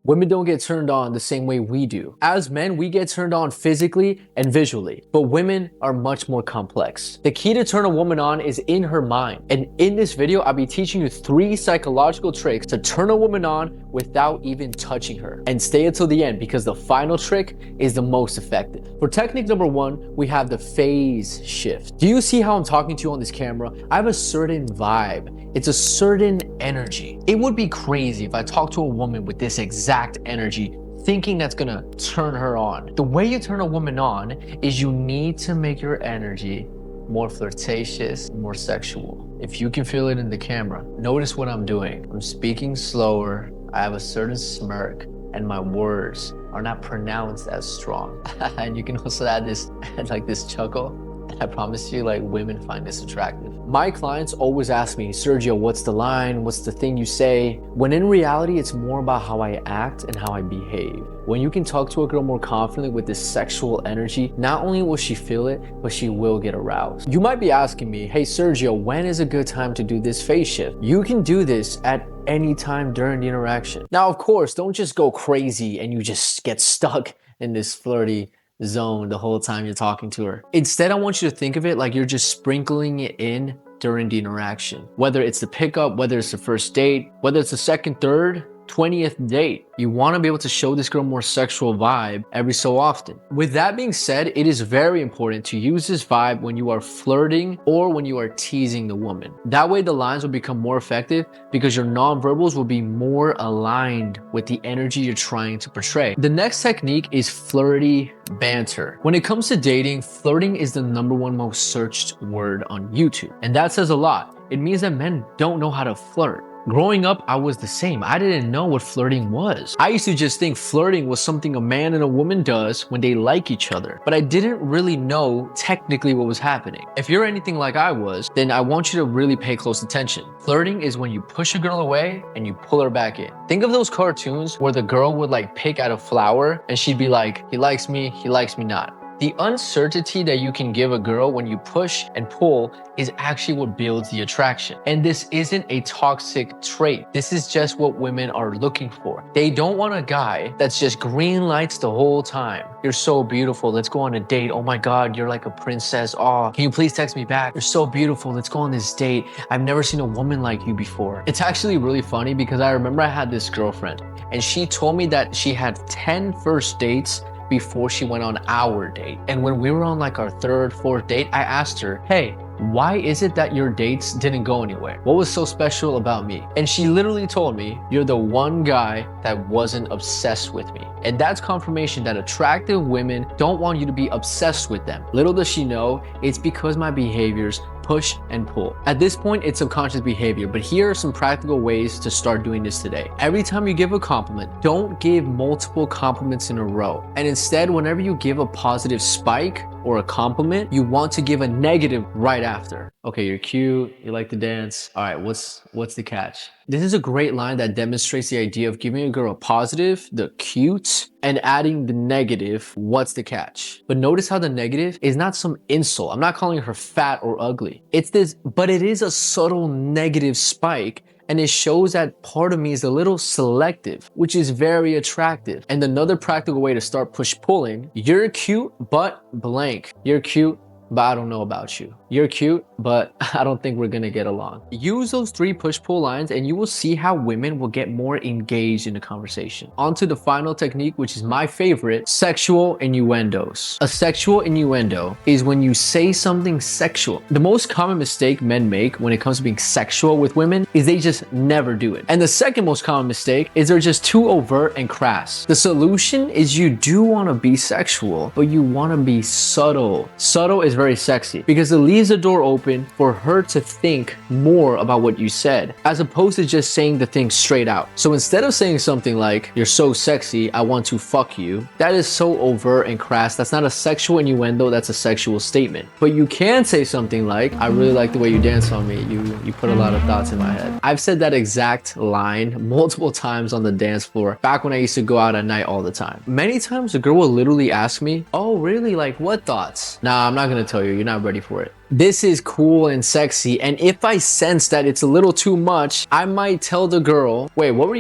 Women don't get turned on the same way we do. As men, we get turned on physically and visually, but women are much more complex. The key to turn a woman on is in her mind. And in this video, I'll be teaching you 3 psychological tricks to turn a woman on without even touching her. And stay until the end because the final trick is the most effective. For technique number 1, we have the phase shift. Do you see how I'm talking to you on this camera? I have a certain vibe. It's a certain energy. It would be crazy if I talked to a woman with this exact energy, thinking that's gonna turn her on. The way you turn a woman on is you need to make your energy more flirtatious, more sexual. If you can feel it in the camera, notice what I'm doing. I'm speaking slower, I have a certain smirk, and my words are not pronounced as strong. And you can also add this, like this chuckle. I promise you, like, women find this attractive. My clients always ask me, Sergio, what's the line? What's the thing you say? When in reality, it's more about how I act and how I behave. When you can talk to a girl more confidently with this sexual energy, not only will she feel it, but she will get aroused. You might be asking me, hey Sergio, when is a good time to do this phase shift? You can do this at any time during the interaction. Now, of course, don't just go crazy and you just get stuck in this flirty zone the whole time you're talking to her. Instead, I want you to think of it like you're just sprinkling it in during the interaction. Whether it's the pickup, whether it's the first date, whether it's the second, third, 20th date. You want to be able to show this girl more sexual vibe every so often. With that being said, it is very important to use this vibe when you are flirting or when you are teasing the woman. That way the lines will become more effective because your nonverbals will be more aligned with the energy you're trying to portray. The next technique is flirty banter. When it comes to dating, flirting is the #1 most searched word on YouTube. And that says a lot. It means that men don't know how to flirt. Growing up, I was the same. I didn't know what flirting was. I used to just think flirting was something a man and a woman does when they like each other, but I didn't really know technically what was happening. If you're anything like I was, then I want you to really pay close attention. Flirting is when you push a girl away and you pull her back in. Think of those cartoons where the girl would like pick at a flower and she'd be like, he likes me not. The uncertainty that you can give a girl when you push and pull is actually what builds the attraction. And this isn't a toxic trait. This is just what women are looking for. They don't want a guy that's just green lights the whole time. You're so beautiful. Let's go on a date. Oh my God, you're like a princess. Oh, can you please text me back? You're so beautiful. Let's go on this date. I've never seen a woman like you before. It's actually really funny because I remember I had this girlfriend and she told me that she had 10 first dates before she went on our date. And when we were on like our 3rd, 4th date, I asked her, hey, why is it that your dates didn't go anywhere? What was so special about me? And she literally told me, you're the one guy that wasn't obsessed with me. And that's confirmation that attractive women don't want you to be obsessed with them. Little does she know, it's because my behaviors push and pull. At this point, it's subconscious behavior, but here are some practical ways to start doing this today. Every time you give a compliment, don't give multiple compliments in a row. And instead, whenever you give a positive spike or a compliment, you want to give a negative right after. Okay, you're cute, you like to dance. All right, what's the catch? This is a great line that demonstrates the idea of giving a girl a positive, the cute, and adding the negative, what's the catch? But notice how the negative is not some insult. I'm not calling her fat or ugly. It's this, but it is a subtle negative spike. And it shows that part of me is a little selective, which is very attractive. And another practical way to start push-pulling, you're cute, but blank. You're cute, but I don't know about you. You're cute, but I don't think we're gonna get along. Use those 3 push-pull lines and you will see how women will get more engaged in the conversation. On to the final technique, which is my favorite, sexual innuendos. A sexual innuendo is when you say something sexual. The most common mistake men make when it comes to being sexual with women is they just never do it. And the second most common mistake is they're just too overt and crass. The solution is you do wanna be sexual, but you wanna be subtle. Subtle is very sexy because it leaves the door open for her to think more about what you said, as opposed to just saying the thing straight out. So instead of saying something like, you're so sexy, I want to fuck you, that is so overt and crass. That's not a sexual innuendo, that's a sexual statement. But you can say something like, I really like the way you dance on me. You put a lot of thoughts in my head. I've said that exact line multiple times on the dance floor, back when I used to go out at night all the time. Many times a girl will literally ask me, oh really, like what thoughts? Nah, I'm not gonna tell you, you're not ready for it. This is cool and sexy, and if I sense that it's a little too much, I might tell the girl, wait, what were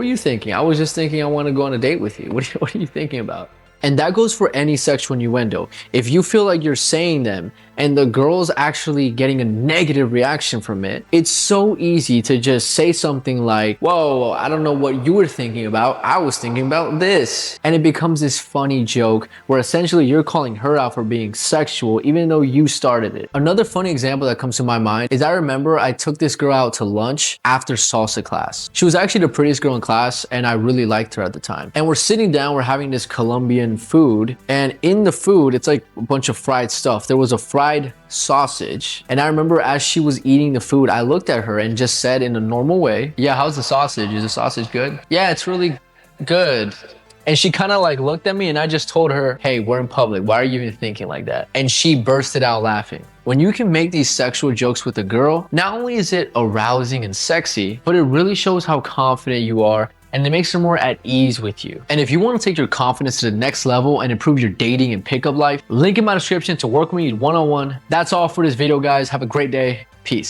you thinking? I was just thinking I want to go on a date with you. What are you thinking about? And that goes for any sexual innuendo. If you feel like you're saying them and the girl's actually getting a negative reaction from it, it's so easy to just say something like, whoa, I don't know what you were thinking about. I was thinking about this. And it becomes this funny joke where essentially you're calling her out for being sexual even though you started it. Another funny example that comes to my mind is I remember I took this girl out to lunch after salsa class. She was actually the prettiest girl in class and I really liked her at the time. And we're sitting down, we're having this Colombian food, and in the food, it's like a bunch of fried stuff. There was a fried sausage, and I remember as she was eating the food, I looked at her and just said in a normal way, yeah, how's the sausage? Is the sausage good? Yeah, it's really good. And she kind of like looked at me and I just told her, hey, we're in public. Why are you even thinking like that? And she bursted out laughing. When you can make these sexual jokes with a girl, not only is it arousing and sexy, but it really shows how confident you are and it makes her more at ease with you. And if you want to take your confidence to the next level and improve your dating and pickup life, link in my description to work with me one-on-one. That's all for this video, guys. Have a great day. Peace.